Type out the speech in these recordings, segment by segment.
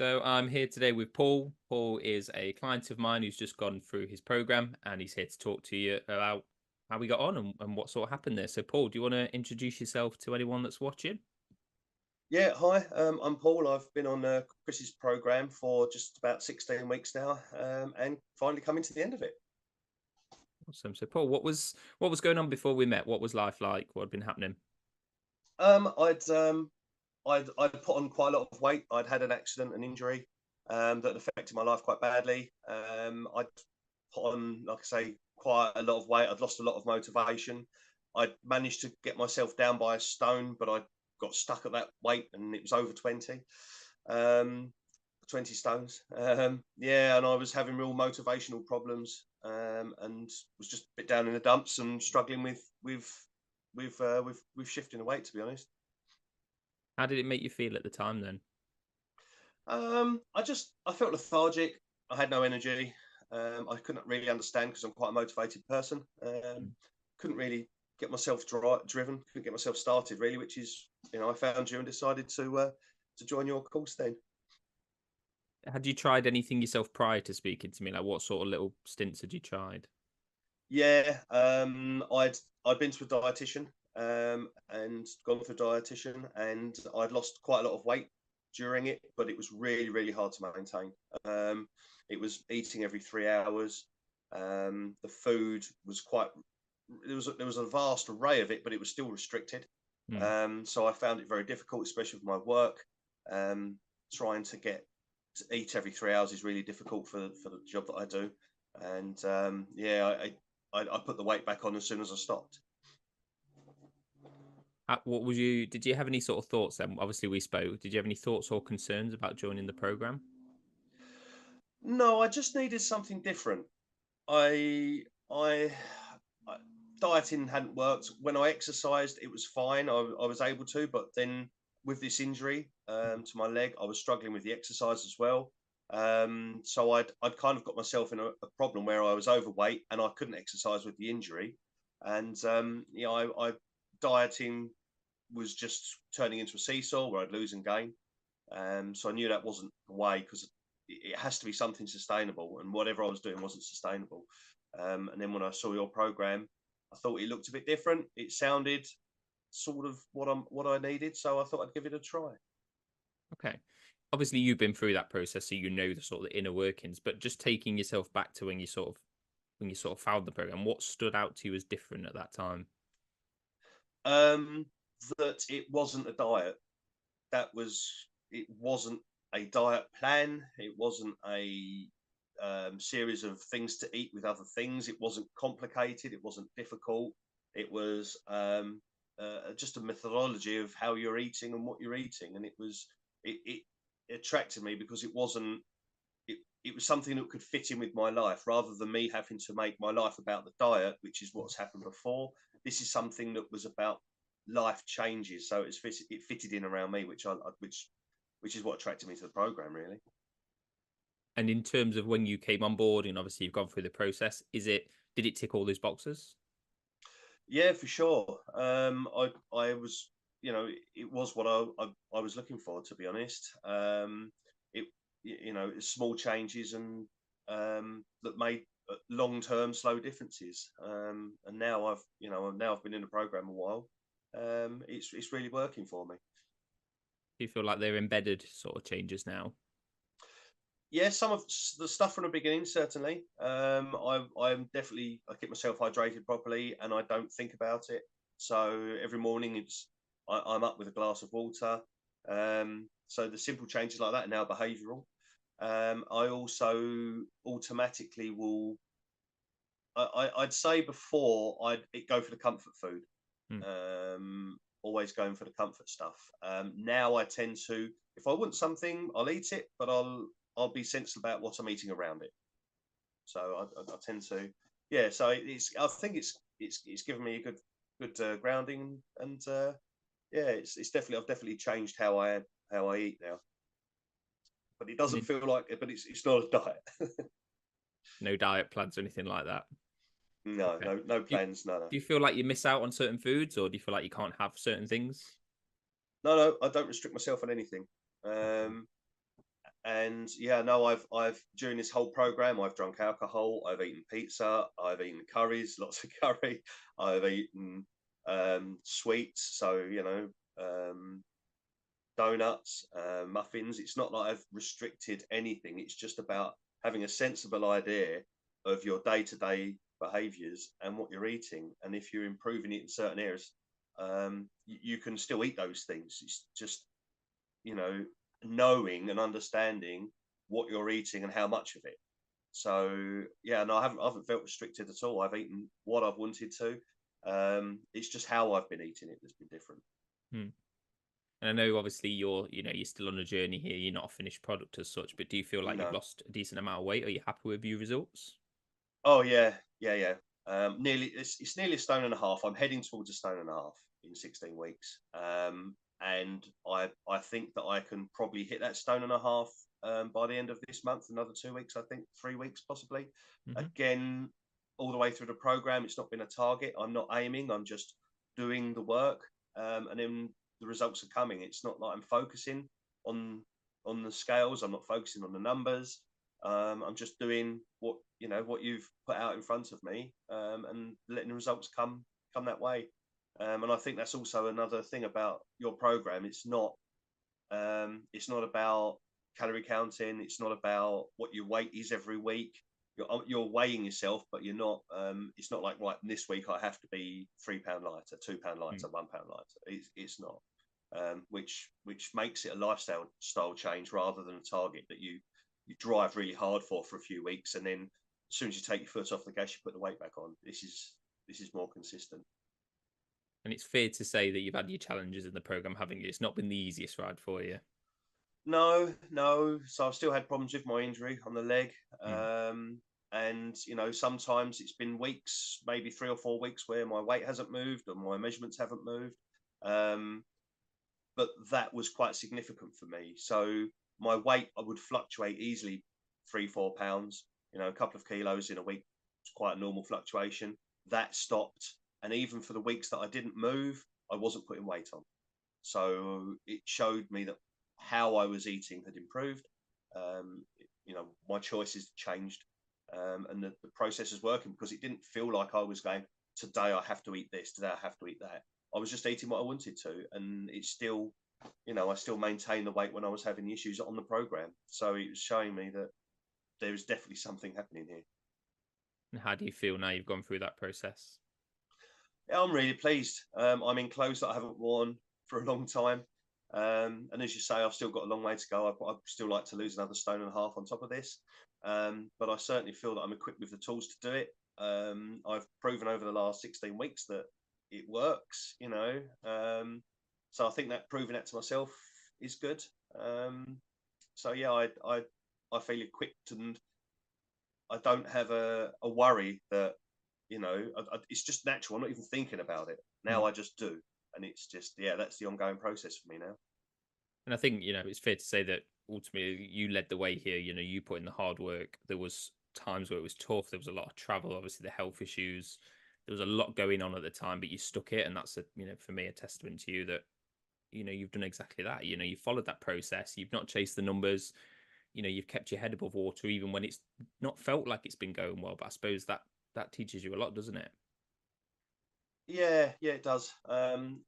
So I'm here today with Paul. Paul is a client of mine who's just gone through his program, and he's here to talk to you about how we got on and what sort of happened there. So, Paul, do you want to introduce yourself to anyone that's watching? Yeah, hi. I'm Paul. I've been on Chris's program for just about 16 weeks now, and finally coming to the end of it. Awesome. So, Paul, what was going on before we met? What was life like? What had been happening? Um, I'd um, I'd put on quite a lot of weight. I'd had an accident, an injury, that affected my life quite badly. I'd put on, like I say, quite a lot of weight. I'd lost a lot of motivation. I'd managed to get myself down by a stone, but I got stuck at that weight, and it was over 20. Um, 20 stones. Yeah, and I was having real motivational problems, and was just a bit down in the dumps and struggling with shifting the weight, to be honest. How did it make you feel at the time then? I felt lethargic. I had no energy. I couldn't really understand because I'm quite a motivated person. Mm. Couldn't really get myself driven. Couldn't get myself started really, which is I found you and decided to join your course then. Had you tried anything yourself prior to speaking to me? Like, what sort of little stints had you tried? Yeah, I'd been to a dietitian, and gone for a dietitian, and I'd lost quite a lot of weight during it, but it was really, really hard to maintain. It was eating every 3 hours. The food was quite there was a vast array of it, but it was still restricted. Mm. So I found it very difficult, especially with my work. Um, Trying to get to eat every 3 hours is really difficult for the job that I do. And yeah, I put the weight back on as soon as I stopped. What was you? Did you have any sort of thoughts then? Obviously, we spoke. Did you have any thoughts or concerns about joining the program? No, I just needed something different. I, I, I dieting hadn't worked. When I exercised, it was fine. I was able to, but then with this injury to my leg, I was struggling with the exercise as well. So I'd kind of got myself in a problem where I was overweight and I couldn't exercise with the injury, and dieting was just turning into a seesaw where I'd lose and gain. So I knew that wasn't the way because it has to be something sustainable, and whatever I was doing wasn't sustainable. And then when I saw your program, I thought it looked a bit different. It sounded sort of what I needed, so I thought I'd give it a try. Okay. Obviously, you've been through that process, so you know the sort of the inner workings. But just taking yourself back to when you sort of found the program, what stood out to you as different at that time? Um, that it wasn't a diet. It wasn't a diet plan. It wasn't a series of things to eat with other things. It wasn't complicated. It wasn't difficult. It was just a methodology of how you're eating and what you're eating, and it attracted me because it was something that could fit in with my life rather than me having to make my life about the diet, which is what's happened before. This is something that was about life changes, so it fitted in around me, which is what attracted me to the program, really. And in terms of when you came on board, and obviously you've gone through the process, did it tick all those boxes? Yeah, for sure. I was, it was what I was looking for, to be honest. It, small changes and that made long term slow differences. And now I've been in the program a while. It's really working for me. Do you feel like they're embedded sort of changes now? Yeah, some of the stuff from the beginning, certainly. I keep myself hydrated properly, and I don't think about it. So every morning, I'm up with a glass of water. So the simple changes like that are now behavioural. I also automatically will. I'd say before I'd go for the comfort food. Hmm. Always going for the comfort stuff. Now I tend to, if I want something, I'll eat it, but I'll be sensible about what I'm eating around it. So I tend to, yeah. So I think it's given me a good grounding, and yeah, it's definitely I've definitely changed how I eat now. But it And doesn't then feel like it. But it's not a diet. no diet plans or anything like that. No, Okay. no Do you, plans. No, no, do you feel like you miss out on certain foods, or do you feel like you can't have certain things? no, no. I don't restrict myself on anything. Okay. And yeah, no, I've during this whole program, I've drunk alcohol, I've eaten pizza, I've eaten curries, lots of curry, I've eaten sweets, so donuts, muffins. It's not like I've restricted anything. It's just about having a sensible idea of your day-to-day behaviors and what you're eating, and if you're improving it in certain areas, you can still eat those things. It's just you know knowing and understanding what you're eating and how much of it. So yeah, no, I haven't felt restricted at all. I've eaten what I've wanted to. It's just how I've been eating it that's been different. Hmm. And I know obviously you're still on a journey here. You're not a finished product as such, but do you feel like you've No. lost a decent amount of weight? Are you happy with your results? Oh yeah, yeah, yeah. Nearly, it's nearly a stone and a half. I'm heading towards a stone and a half in 16 weeks. And I think that I can probably hit that stone and a half by the end of this month. Another 2 weeks, I think, 3 weeks possibly. Hmm. Again, all the way through the program, it's not been a target. I'm not aiming. I'm just doing the work, and then the results are coming. It's not like I'm focusing on on the scales. I'm not focusing on the numbers. I'm just doing what you've put out in front of me, and letting the results come that way. And I think that's also another thing about your program. It's not about calorie counting. It's not about what your weight is every week. You're weighing yourself, but you're not. It's not like right this week I have to be £3 lighter, £2 lighter, £1 lighter. It's not. Which makes it a lifestyle change rather than a target that you drive really hard for a few weeks, and then as soon as you take your foot off the gas, you put the weight back on. This is more consistent. And it's fair to say that you've had your challenges in the program, haven't you? It's not been the easiest ride for you. No, no. So I've still had problems with my injury on the leg. Mm. And sometimes it's been weeks, maybe 3 or 4 weeks, where my weight hasn't moved or my measurements haven't moved. Um, but that was quite significant for me. So my weight, I would fluctuate easily 3, 4 pounds. A couple of kilos in a week was quite a normal fluctuation. That stopped, and even for the weeks that I didn't move, I wasn't putting weight on. So it showed me that how I was eating had improved. My choices changed, and the process is working because it didn't feel like I was going, today I have to eat this, today I have to eat that. I was just eating what I wanted to, and it's still, I still maintained the weight when I was having the issues on the program. So it was showing me that there is definitely something happening here. And how do you feel now you've gone through that process? Yeah, I'm really pleased. I'm in clothes that I haven't worn for a long time. And as you say, I've still got a long way to go. I'd still like to lose another stone and a half on top of this. But I certainly feel that I'm equipped with the tools to do it. I've proven over the last 16 weeks that it works. So I think that proving that to myself is good. So yeah, I feel equipped, and I don't have a worry that it's just natural. I'm not even thinking about it Mm. now. I just do, and it's just yeah, that's the ongoing process for me now. And I think, it's fair to say that ultimately you led the way here. You put in the hard work. There was times where it was tough. There was a lot of travel, obviously the health issues. There was a lot going on at the time, but you stuck it. And that's for me, a testament to you that, you've done exactly that. You followed that process. You've not chased the numbers. You've kept your head above water, even when it's not felt like it's been going well. But I suppose that teaches you a lot, doesn't it? Yeah, yeah, it does. And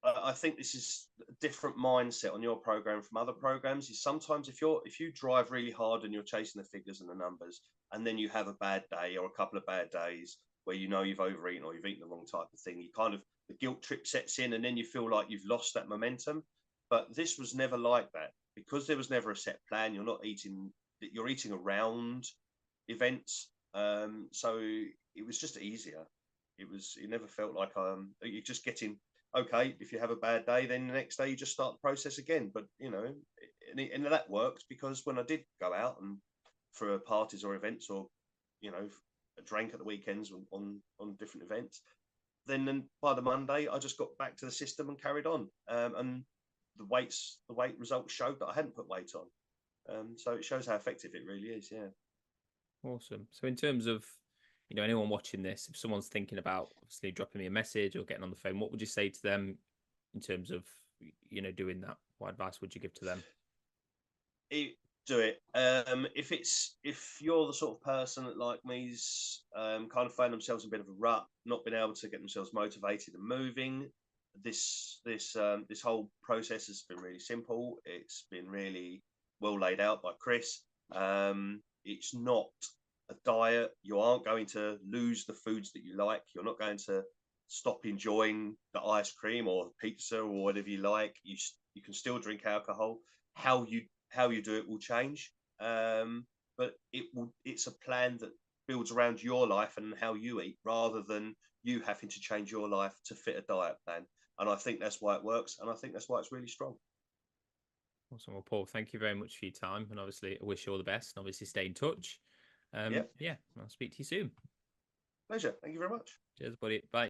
I think this is a different mindset on your program from other programs. Is sometimes if you drive really hard and you're chasing the figures and the numbers, and then you have a bad day or a couple of bad days where you've overeaten or you've eaten the wrong type of thing, you kind of the guilt trip sets in, and then you feel like you've lost that momentum. But this was never like that because there was never a set plan. You're not eating. You're eating around events. So it was just easier. It never felt like you're just getting okay. If you have a bad day, then the next day you just start the process again. But and that worked because when I did go out and for parties or events, or a drink at the weekends on different events, then by the Monday I just got back to the system and carried on. And the weight results showed that I hadn't put weight on. So it shows how effective it really is. Yeah. Awesome. So in terms of, anyone watching this, if someone's thinking about obviously dropping me a message or getting on the phone, what would you say to them in terms of, doing that? What advice would you give to them? Do it. If you're the sort of person that, like me's, kind of found themselves in a bit of a rut, not been able to get themselves motivated and moving, this whole process has been really simple. It's been really well laid out by Chris. It's not a diet. You aren't going to lose the foods that you like. You're not going to stop enjoying the ice cream or pizza or whatever you like. You can still drink alcohol. How you do it will change, but it's a plan that builds around your life and how you eat, rather than you having to change your life to fit a diet plan. And I think that's why it works, and I think that's why it's really strong. Awesome. Well, Paul, thank you very much for your time, and obviously, I wish you all the best. And obviously, stay in touch. Yeah, Yeah, I'll speak to you soon. pleasure. Thank you very much. Cheers, buddy. Bye.